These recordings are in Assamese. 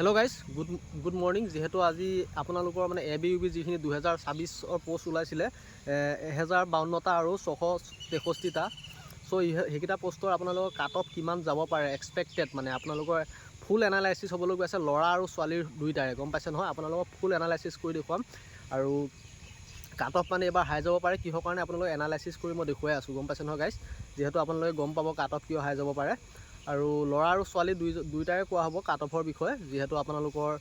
Hello' guys good morning. যিহেতু আজি আপোনালোকৰ মানে ABUB যিখিনি 2024 পোষ্ট ওলাইছিলে 1052টা আৰু 663টা। চ' সেইকেইটা পোষ্টৰ আপোনালোকৰ কাট অফ কিমান যাব পাৰে এক্সপেক্টেড, মানে আপোনালোকৰ ফুল এনালাইচিছ হ'বলৈ গৈ আছে ল'ৰা আৰু ছোৱালীৰ দুইটাৰে, গম পাইছে নহয়। আপোনালোকক ফুল এনালাইচিছ কৰি দেখুৱাম আৰু কাট অফ মানে এবাৰ হাই যাব পাৰে, কিহৰ কাৰণে আপোনালোকে এনালাইচিছ কৰি মই দেখুৱাই আছোঁ, গম পাইছে নহয় গাইজ। যিহেতু আপোনালোকে গম পাব কাট অফ কিয় হাই যাব পাৰে। আৰু ল'ৰা আৰু ছোৱালী দুইটাৰে কোৱা হ'ব কাট অফৰ বিষয়ে। যিহেতু আপোনালোকৰ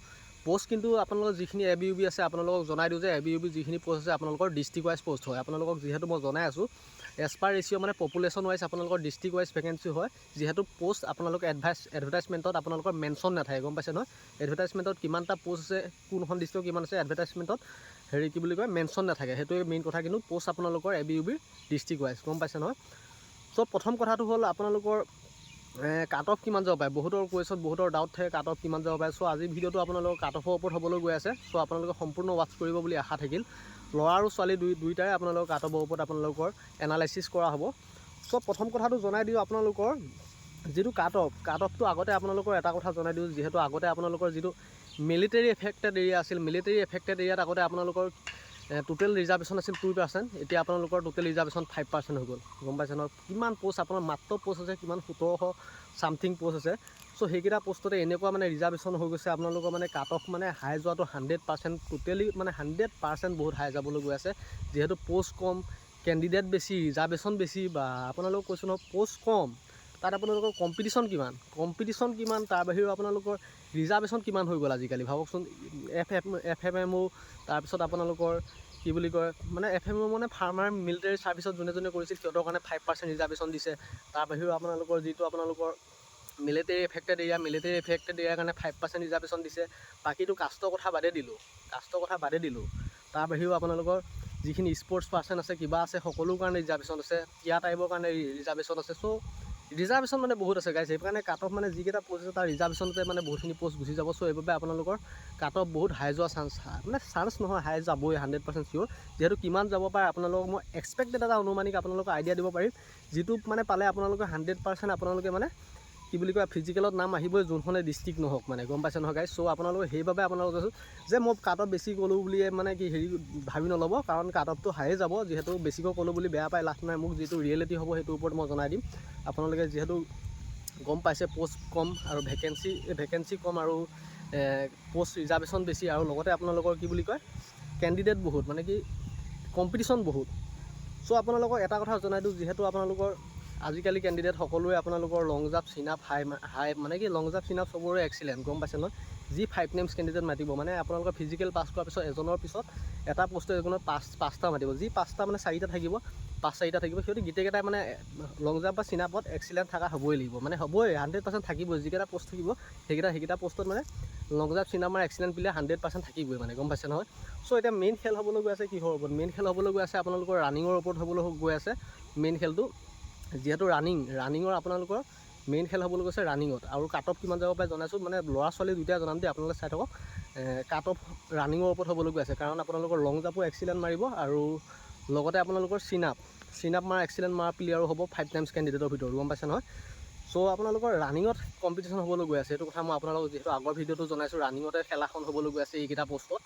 পোষ্ট কিন্তু আপোনালোকৰ যিখিনি ABUB আছে আপোনালোকক জনাই দিওঁ যে ABUB যিখিনি পোষ্ট আছে আপোনালোকৰ ডিষ্ট্ৰিক্ট ৱাইজ পোষ্ট হয়। আপোনালোকক যিহেতু মই জনাই আছোঁ এজ পাৰ ৰেচিঅ' মানে পপুলেশ্যন ৱাইজ আপোনালোকৰ ডিষ্ট্ৰিক্ট ৱাইজ ভেকেঞ্চি হয়। যিহেতু পোষ্ট আপোনালোকৰ এডভাৰ্টাইজমেণ্টত আপোনালোকৰ মেনশ্যন নাথাকে, গম পাইছে নহয়। এডভাৰ্টাইজমেণ্টত কিমানটা পোষ্ট আছে, কোনখন ডিষ্ট্ৰিক্টত কিমান আছে, এডভাৰ্টাইজমেণ্টত কি বুলি কয় মেনশ্যন নাথাকে। সেইটোৱে মেইন কথা। কিন্তু পোষ্ট আপোনালোকৰ ABUB ডিষ্ট্ৰিক্ট ৱাইজ, গম পাইছে নহয়। চ' প্ৰথম কথাটো হ'ল আপোনালোকৰ কাট অফ কিমান যাব পাৰে। বহুতৰ কুৱেশ্যন, বহুতৰ ডাউট থাকে কাট অফ কিমান যাব পাৰে। চ' আজি ভিডিঅ'টো আপোনালোকৰ কাট অফৰ ওপৰত হ'বলৈ গৈ আছে। চ' আপোনালোকে সম্পূৰ্ণ ৱাটচ কৰিব বুলি আশা থাকিল। ল'ৰা আৰু ছোৱালী দুইটাৰে আপোনালোকৰ কাট অফৰ ওপৰত আপোনালোকৰ এনালাইচিছ কৰা হ'ব। চ' প্ৰথম কথাটো জনাই দিওঁ, আপোনালোকৰ যিটো কাট অফটো আগতে আপোনালোকৰ এটা কথা জনাই দিওঁ। যিহেতু আগতে আপোনালোকৰ যিটো মিলিটেৰী এফেক্টেড এৰিয়া আছিল, মিলিটেৰী এফেক্টেড এৰিয়াত আগতে আপোনালোকৰ টোটেল ৰিজাৰ্ভেশ্যন আছিল 2%। এতিয়া আপোনালোকৰ টোটেল ৰিজাৰ্ভেশ্যন 5% হৈ গ'ল, গম পাইছে নহয়। কিমান পোষ্ট আপোনাৰ মাত্ৰ পোষ্ট আছে কিমান 1700 চামথিং পোষ্ট আছে। চ' সেইকেইটা পোষ্টতে এনেকুৱা মানে ৰিজাৰ্ভেশ্যন হৈ গৈছে আপোনালোকৰ মানে কাট অফ মানে হাই যোৱাটো 100%, টোটেলি মানে 100% বহুত হাই যাবলৈ গৈ আছে। যিহেতু পোষ্ট কম, কেণ্ডিডেট বেছি, ৰিজাৰ্ভেশ্যন বেছি, বা আপোনালোকক কৈছোঁ নহয় পোষ্ট কম, তাত আপোনালোকৰ কম্পিটিশ্যন কিমান, তাৰ বাহিৰেও আপোনালোকৰ ৰিজাৰ্ভেশ্যন কিমান হৈ গ'ল আজিকালি ভাবকচোন। FMO, তাৰপিছত আপোনালোকৰ কি বুলি কয় মানে FMO মানে ফাৰ্মাৰ মিলিটেৰী ছাৰ্ভিচত যোনে কৰিছিল সিহঁতৰ কাৰণে 5% ৰিজাৰ্ভেশ্যন দিছে। তাৰ বাহিৰেও আপোনালোকৰ যিটো আপোনালোকৰ মিলিটেৰী এফেক্টেড এৰিয়াৰ কাৰণে 5% ৰিজাৰ্ভেশ্যন দিছে। বাকীটো কাষ্টৰ কথা বাদে দিলোঁ। তাৰ বাহিৰেও আপোনালোকৰ যিখিনি স্পৰ্টছ পাৰ্চন আছে, কিবা আছে, সকলো কাৰণে ৰিজাৰ্ভেশ্যন আছে। টিয়া টাইপৰ কাৰণে ৰিজাৰ্ভেশ্যন আছে। চ' ৰিজাৰ্ভেশ্যন মানে বহুত আছে গাইজ। সেইকাৰণে কাট অফ মানে যিকেইটা পোষ্ট আছে তাৰ ৰিজাৰ্ভেশ্যনতে মানে বহুতখিনি পোষ্ট গুচি যাব। চ' এইবাবে আপোনালোকৰ কাট অফ বহুত হাই যোৱা চান্স নহয়, হাই যাবই 100% চিয়'ৰ। যিহেতু কিমান যাব পাৰে আপোনালোকক মই এক্সপেক্টেড এটা অনুমানিক আপোনালোকক আইডিয়া দিব পাৰিম, যিটো মানে পালে আপোনালোকে 100% আপোনালোকে মানে কি বুলি কয় ফিজিকেলত নাম আহিবই, যোনখনে ডিষ্ট্ৰিক্ট নহওক মানে, গম পাইছে নহয় গাইজ। চ' আপোনালোকে সেইবাবে আপোনালোকে কৈছোঁ যে মই কাট অফ বেছি ক'লোঁ বুলিয়ে মানে কি হেৰি ভাবি নল'ব, কাৰণ কাট অফটো হাইয়ে যাব। যিহেতু বেছিকৈ ক'লোঁ বুলি বেয়া পাই লাভ নাই। মোক যিটো ৰিয়েলিটি হ'ব সেইটোৰ ওপৰত মই জনাই দিম। আপোনালোকে যিহেতু গম পাইছে পোষ্ট কম আৰু ভেকেঞ্চি কম আৰু পোষ্ট ৰিজাৰ্ভেশ্যন বেছি, আৰু লগতে আপোনালোকৰ কি বুলি কয় কেণ্ডিডেট বহুত, মানে কি কম্পিটিশ্যন বহুত। চ' আপোনালোকক এটা কথা জনাই দিওঁ, যিহেতু আপোনালোকৰ আজিকালি কেণ্ডিডেট সকলোৱে আপোনালোকৰ লং জাম্প চিনাপ হাই মানে কি লং জাম্প চিনাপ চবৰে এক্সিলেণ্ট, গম পাইছে নহয়। যি 5 নেমছ কেণ্ডিডেট মাতিব মানে আপোনালোকৰ ফিজিকেল পাছ কৰাৰ পিছত এজনৰ পিছত এটা পোষ্টৰ এজনৰ পাঁচটা মাতিব। যি 5টা মানে 4টা থাকিব, 5-4টা থাকিব। সিহঁতি গোটেইকেইটাই মানে লং জাম্প বা চিনাপত এক্সিলেণ্ট থকা হ'বই লাগিব, মানে হ'বই 100% থাকিবই। যিকেইটা পোষ্ট থাকিব সেইকেইটা পোষ্টত মানে লং জাম্প চিনাপ মানে এক্সিলেণ্ট প্লেয়াৰ 100% থাকিবই মানে, গম পাইছে নহয়। চ' এতিয়া মেইন খেল হ'বলৈ গৈ আছে কিহৰ ওপৰত, মেইন খেল হ'বলৈ গৈ আছে আপোনালোকৰ ৰানিঙৰ ওপৰত হ'বলৈ গৈ আছে মেইন খেলটো। যিহেতু ৰানিঙৰ আপোনালোকৰ মেইন খেল হ'বলৈ গৈছে ৰানিঙত। আৰু কাট অফ কিমান যাব পাৰে জনাইছোঁ, মানে ল'ৰা ছোৱালী দুয়োটাই জনাম দেই, আপোনালোকে চাই থাকক। কাট অফ ৰানিঙৰ ওপৰত হ'বলৈ গৈ আছে, কাৰণ আপোনালোকৰ লং জাম্পো এক্সিলেণ্ট মাৰিব আৰু লগতে আপোনালোকৰ চিনাপ মাৰা এক্সিলেণ্ট মাৰা প্লেয়াৰো হ'ব 5 টাইমছ কেণ্ডিডেটৰ ভিতৰত, গম পাইছে নহয়। চ' আপোনালোকৰ ৰানিঙত কম্পিটিশ্যন হ'বলৈ গৈ আছে। এইটো কথা মই আপোনালোকক যিহেতু আগৰ ভিডিঅ'টো জনাইছোঁ, ৰানিঙতে খেলাখন হ'বলৈ গৈ আছে এইকেইটা পোষ্টত।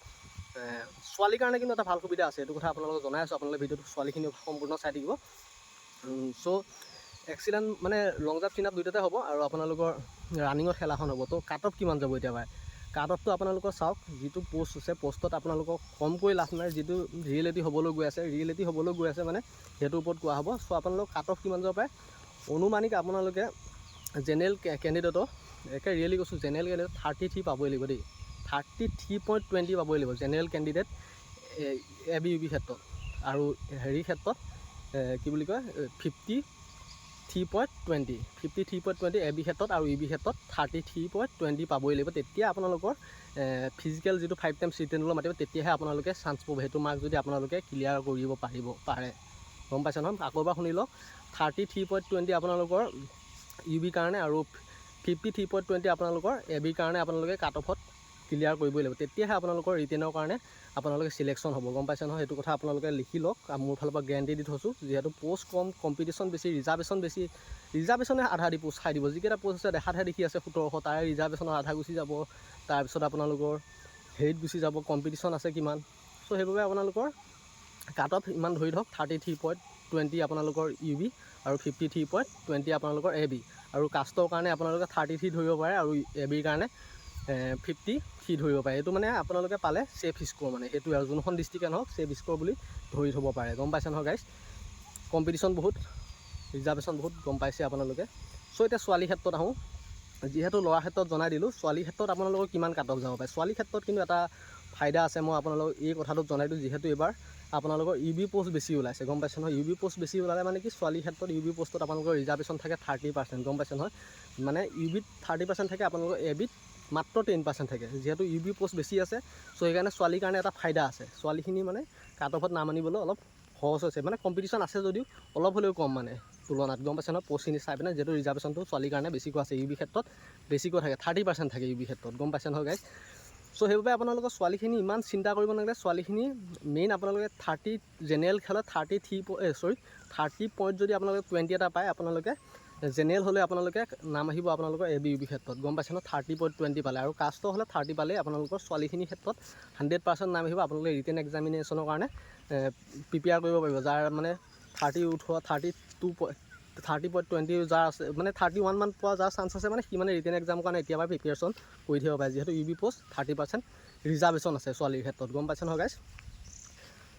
ছোৱালীৰ কাৰণে কিন্তু এটা ভাল সুবিধা আছে, এইটো কথা আপোনালোকক জনাই আছোঁ। আপোনালোকে ভিডিঅ'টো ছোৱালীখিনি সম্পূৰ্ণ চাই থাকিব। চ' এক্সিলেণ্ট মানে লং জাম্প চিনাপ দুইটাতে হ'ব আৰু আপোনালোকৰ ৰানিঙত খেলাখন হ'ব। তো কাট অফ কিমান যাব এতিয়া পায়, কাট অফটো আপোনালোকৰ চাওক। যিটো পোষ্ট আছে পোষ্টত আপোনালোকক কমকৈ লাভ নাই, যিটো ৰিয়েলিটি হ'বলৈ গৈ আছে মানে সেইটোৰ ওপৰত কোৱা হ'ব। চ' আপোনালোক কাট অফ কিমান যাব পাৰে অনুমানিক আপোনালোকে জেনেৰেল কেণ্ডিডেটৰ একে ৰিয়েলি কৈছোঁ, জেনেৰেল কেণ্ডিডেট 33 পাবই লাগিব দেই, 33.20 পাবই লাগিব জেনেৰেল কেণ্ডিডেট ABUB ক্ষেত্ৰত। আৰু হেৰি ক্ষেত্ৰত কি বুলি কয় 53.20 AB ক্ষেত্ৰত, আৰু EB ক্ষেত্ৰত 33.20 পাবই লাগিব। তেতিয়া আপোনালোকৰ ফিজিকেল যিটো 5 টাইমছ ৰিটেনলৈ মাতিব, তেতিয়াহে আপোনালোকে চান্স পাব। সেইটো মাৰ্ক যদি আপোনালোকে ক্লিয়াৰ কৰিব পাৰে, গম পাইছে নহয়। আকৌ এবাৰ শুনি লওক, 33.20 আপোনালোকৰ EB কাৰণে আৰু 53.20 আপোনালোকৰ AB কাৰণে আপোনালোকে কাট অফত ক্লিয়াৰ কৰিবই লাগিব, তেতিয়াহে আপোনালোকৰ ৰিটেনৰ কাৰণে আপোনালোকে চিলেকশ্যন হ'ব, গম পাইছে নহয়। সেইটো কথা আপোনালোকে লিখি লওক, মোৰ ফালৰ পৰা গেৰাণ্টি দি থৈছোঁ। যিহেতু প'ষ্ট কম, কম্পিটিশ্যন বেছি, ৰিজাৰ্ভেশ্যন বেছি, ৰিজাৰ্ভেশ্যনে আধা দি প'ষ্ট খাই দিব। যিকেইটা প'ষ্ট আছে দেখাতহে দেখি আছে 1700, তাৰে ৰিজাৰ্ভেশ্যনৰ আধা গুচি যাব, তাৰপিছত আপোনালোকৰ হেৰিত গুচি যাব, কম্পিটিশ্যন আছে কিমান। চ' সেইবাবে আপোনালোকৰ কাট অফ ইমান ধৰি থওক 33.20 আপোনালোকৰ UB আৰু 53.20 আপোনালোকৰ AB, আৰু কাষ্টৰ কাৰণে আপোনালোকে 33 ধৰিব পাৰে আৰু ABৰ কাৰণে 53 ধৰিব পাৰে। এইটো মানে আপোনালোকে পালে ছেফ স্ক'ৰ, মানে সেইটো আৰু যোনখন ডিষ্ট্ৰিক্টে নহওক ছেফ স্ক'ৰ বুলি ধৰি থ'ব পাৰে, গম পাইছে নহয় গাইজ। কম্পিটিশ্যন বহুত, ৰিজাৰ্ভেশ্যন বহুত, গম পাইছে আপোনালোকে। চ' এতিয়া ছোৱালীৰ ক্ষেত্ৰত আহোঁ। যিহেতু ল'ৰাৰ ক্ষেত্ৰত জনাই দিলোঁ, ছোৱালীৰ ক্ষেত্ৰত আপোনালোকৰ কিমান কাট অফ যাব পাৰে। ছোৱালীৰ ক্ষেত্ৰত কিন্তু এটা ফাইদা আছে, মই আপোনালোকক এই কথাটোত জনাই দিওঁ। যিহেতু এইবাৰ আপোনালোকৰ UB পোষ্ট বেছি ওলাইছে, গম পাইছে নহয়। UB পোষ্ট বেছি ওলালে মানে কি, ছোৱালীৰ ক্ষেত্ৰত UB পোষ্টত আপোনালোকৰ ৰিজাৰ্ভেশ্যন থাকে 30%, গম পাইছে নহয়। মানে UBত 30% থাকে, আপোনালোকৰ ABত মাত্ৰ 10% থাকে। যিহেতু UB পোষ্ট বেছি আছে, চ' সেইকাৰণে ছোৱালীৰ কাৰণে এটা ফাইদা আছে। ছোৱালীখিনি মানে কাট অফত নাম আনিবলৈ অলপ সহজ হৈছে, মানে কম্পিটিশ্যন আছে যদিও অলপ হ'লেও কম মানে তুলনাত, গম পাইছে নহয়। পষ্টখিনি চাই পিনে যিহেতু ৰিজাৰ্ভেশ্যনটো ছোৱালীৰ কাৰণে বেছিকৈ আছে, UB ক্ষেত্ৰত বেছিকৈ থাকে, 30% থাকে UB ক্ষেত্ৰত, গম পাইছে নহয় গাইজ। চ' সেইবাবে আপোনালোকৰ ছোৱালীখিনি ইমান চিন্তা কৰিব নালাগে। ছোৱালীখিনি মেইন আপোনালোকে 30 জেনেৰেল খেলত 30 পইণ্ট যদি আপোনালোকে 20 এটা পায়, আপোনালোকে জেনেৰেল হ'লে আপোনালোকে নাম আহিব আপোনালোকৰ AB UB ক্ষেত্ৰত, গম পাইছে নহয়। 30.20 পালে, আৰু কাষ্টৰ হ'লে 30 পালে আপোনালোকৰ ছোৱালীখিনিৰ ক্ষেত্ৰত 100% নাম আহিব। আপোনালোকে ৰিটেন এক্সামিনেশ্যনৰ কাৰণে প্ৰিপেয়াৰ কৰিব পাৰিব, যাৰ মানে 30.20 যাৰ আছে, মানে 31 মান পোৱা যাৰ চান্স আছে, মানে সি মানে ৰিটেন এক্সামৰ কাৰণে এতিয়াৰ প্ৰিপেয়াৰেশ্যন কৰি থাকিব পাৰে। যিহেতু UB পোষ্ট 30% ৰিজাৰ্ভেশ্যন আছে ছোৱালীৰ ক্ষেত্ৰত, গম পাইছে নহয় গাইজ।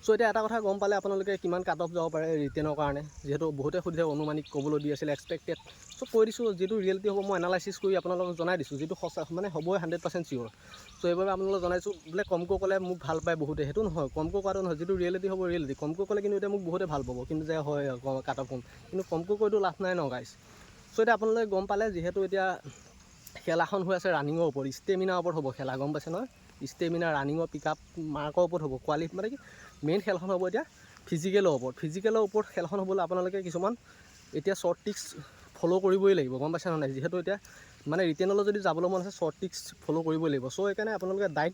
চ' এতিয়া এটা কথা গম পালে আপোনালোকে কিমান কাট অফ যাব পাৰে ৰিটেনৰ কাৰণে। যিহেতু বহুতে সুধিছে, অনুমানিক ক'বলৈ দি আছিলে, এক্সপেক্টেড। চ' কৈ দিছোঁ, যিটো ৰিয়েলিটি হ'ব মই এনালাইচিছ কৰি আপোনালোকক জনাই দিছোঁ, যিটো সঁচা মানে হ'বই 100% চিয়'ৰ। চ' এইবাবে আপোনালোকক জনাইছোঁ। বোলে কমকৈ ক'লে মোক ভাল পায় বহুতে, সেইটো নহয়, কমকৈ কোৱাটো নহয়, যিটো ৰিয়েলিটি হ'ব ৰিয়েলিটি। কমকৈ ক'লে কিন্তু এতিয়া মোক বহুতে ভাল পাব, কিন্তু যে হয় কাট অফ কম, কিন্তু কমকৈ কৈতো লাভ নাই ন গাইজ। চ' এতিয়া আপোনালোকে গম পালে, যিহেতু এতিয়া খেলাখন হৈ আছে ৰানিঙৰ ওপৰত, ষ্টেমিনাৰ ওপৰত হ'ব খেলা, গম পাইছে নহয়। ষ্টেমিনা, ৰানিঙৰ পিক আপ মাৰ্কৰ ওপৰত হ'ব, মানে কি মেইন খেলখন হ'ব এতিয়া ফিজিকেলৰ ওপৰত। ফিজিকেলৰ ওপৰত খেলখন হ'বলৈ আপোনালোকে কিছুমান এতিয়া শ্বৰ্ট ট্ৰিক্স ফ'ল' কৰিবই লাগিব, গম পাইছে নহয়। যিহেতু এতিয়া মানে ৰিটেনলৈ যদি যাবলৈ মন আছে, শ্বৰ্ট ট্ৰিক্স ফ'ল' কৰিবই লাগিব। চ' সেইকাৰণে আপোনালোকে ডাইট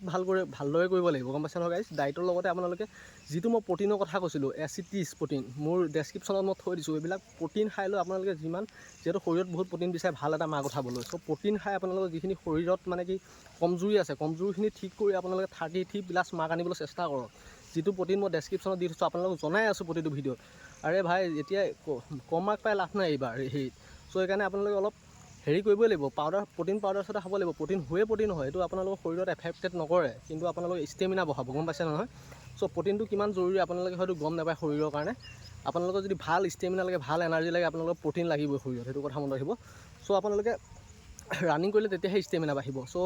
ভালদৰে কৰিব লাগিব, গম পাইছে নহয় গাইজ। ডাইটৰ লগতে আপোনালোকে যিটো মই প্ৰটিনৰ কথা কৈছিলোঁ, এচিটিছ প্ৰটিন, মোৰ ডেছক্ৰিপশ্যনত মই থৈ দিছোঁ। এইবিলাক প্ৰটিন খাই লৈ আপোনালোকে যিহেতু শৰীৰত বহুত প্ৰটিন বিচাৰে ভাল এটা মাৰ্ক উঠাবলৈ। চ' প্ৰটিন খাই আপোনালোকৰ যিখিনি শৰীৰত মানে কি কমজুৰি আছে, কমজুৰিখিনি ঠিক কৰি আপোনালোকে 33+ মাৰ্ক আনিবলৈ চেষ্টা কৰক। যিটো প্ৰটিন মই ডেছক্ৰিপশ্যনত দি থৈছোঁ, আপোনালোকক জনাই আছোঁ প্ৰতিটো ভিডিঅ'ত। আৰে ভাই, এতিয়া কম মাৰ্ক পাই লাভ নাই এইবাৰ হেৰিত। চ' সেইকাৰণে আপোনালোকে অলপ হেৰি কৰিবই লাগিব, প্ৰটিন পাউডাৰ চাউডাৰ খাব লাগিব। প্ৰটিন নহয়, এইটো আপোনালোকৰ শৰীৰত এফেক্টেড নকৰে, কিন্তু আপোনালোকৰ ষ্টেমিনা বঢ়াব, গম পাইছে নহয়। চ' প্ৰটিনটো কিমান জৰুৰী আপোনালোকে হয়তো গম নাপায় শৰীৰৰ কাৰণে। আপোনালোকৰ যদি ভাল ষ্টেমিনা লাগে, ভাল এনাৰ্জি লাগে, আপোনালোকৰ প্ৰটিন লাগিবই শৰীৰত, সেইটো কথা মনত ৰাখিব। চ' আপোনালোকে ৰানিং কৰিলে তেতিয়াহে ষ্টেমিনা বাঢ়িব। চ'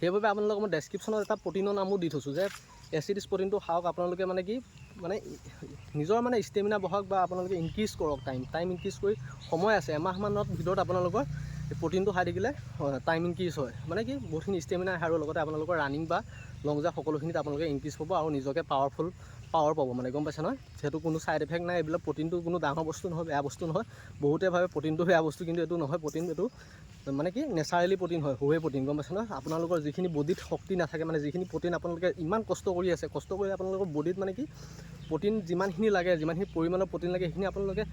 সেইবাবে আপোনালোকক মই ডেছক্ৰিপশ্যনত এটা প্ৰটিনৰ নামো দি থৈছোঁ, যে এচিডিছ প্ৰটিনটো খাওক। আপোনালোকে মানে কি নিজৰ মানে ষ্টেমিনা বঢ়াওক, বা আপোনালোকে ইনক্ৰিজ কৰক, টাইম ইনক্ৰিজ কৰি সময় আছে, এমাহমানৰ ভিতৰত আপোনালোকৰ প্ৰটিনটো খাই থাকিলে টাইম ইনক্ৰিজ হয়, মানে কি বহুতখিনি ষ্টেমিনা আহে, আৰু লগতে আপোনালোকৰ ৰানিং বা লং জাম্প সকলোখিনিত আপোনালোকে ইনক্ৰিজ পাব, আৰু নিজকে পাৱাৰ পাব, মানে গম পাইছে নহয়। যিহেতু কোনো ছাইড এফেক্ট নাই, এইবিলাক প্ৰটিনটো কোনো ডাঙৰ বস্তু নহয়, বেয়া বস্তু নহয়। বহুতে ভাবে প্ৰটিনটো বেয়া বস্তু, কিন্তু এইটো নহয়। প্ৰটিন এইটো মানে কি নেচাৰেলি প্ৰটিন হয়, হোৱে প্ৰটিন, গম পাইছে নহয়। আপোনালোকৰ যিখিনি বডিত শক্তি নাথাকে, মানে যিখিনি প্ৰটিন আপোনালোকে ইমান কষ্ট কৰি আছে, কষ্ট কৰি আপোনালোকৰ বডিত মানে কি প্ৰটিন যিমানখিনি লাগে, যিমানখিনি পৰিমাণৰ প্ৰটিন লাগে, সেইখিনি আপোনালোকে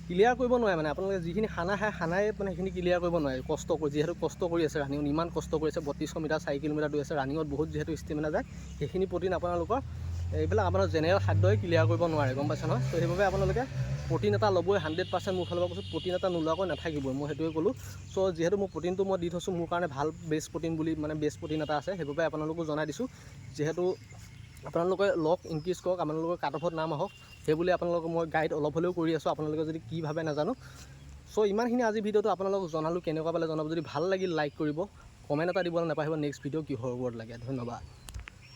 ক্লিয়াৰ কৰিব নোৱাৰে। মানে আপোনালোকে যিখিনি খানা খায়, খানাই মানে সেইখিনি ক্লিয়াৰ কৰিব নোৱাৰে, কষ্ট কৰি, যিহেতু কষ্ট কৰি আছে ৰানিঙত, ইমান কষ্ট কৰি আছে, 3200 মিটাৰ 4 কিলোমিটাৰ দৌৰি আছে, ৰানিঙত বহুত যিহেতু ষ্টেমিনা যায়, সেইখিনি প্ৰটিন আপোনালোকৰ এইবিলাক আপোনাৰ জেনেৰেল খাদ্যই ক্লিয়াৰ কৰিব নোৱাৰে, গম পাইছে নহয়। ত' সেইবাবে আপোনালোকে প্ৰটিন এটা ল'বই, 100% মোৰ ফালৰ পৰা কৈছোঁ। প্ৰটিন এটা নোলোৱাকৈ নাথাকিবই, মই সেইটোৱে ক'লোঁ। চ' যিহেতু মোৰ প্ৰটিনটো মই দি থৈছোঁ, মোৰ কাৰণে ভাল বেষ্ট প্ৰটিন বুলি, মানে বেষ্ট প্ৰটিন এটা আছে, সেইবাবে আপোনালোকো জনাই দিছোঁ। যিহেতু আপোনালোকে লওক, ইনক্ৰিজ কৰক, আপোনালোকৰ কাট অফত নাম আহক, সেইবুলি আপোনালোকক মই গাইড অলপ হ'লেও কৰি আছোঁ। আপোনালোকে যদি কি ভাবে নাজানো। চ' ইমানখিনি আজি ভিডিঅ'টো আপোনালোকক জনালোঁ, কেনেকুৱা পালে জনাব। যদি ভাল লাগিল লাইক কৰিব, কমেণ্ট এটা দিবলৈ নাপাহৰিব, নেক্সট ভিডিঅ' কিহৰ ওপৰত লাগে। ধন্যবাদ।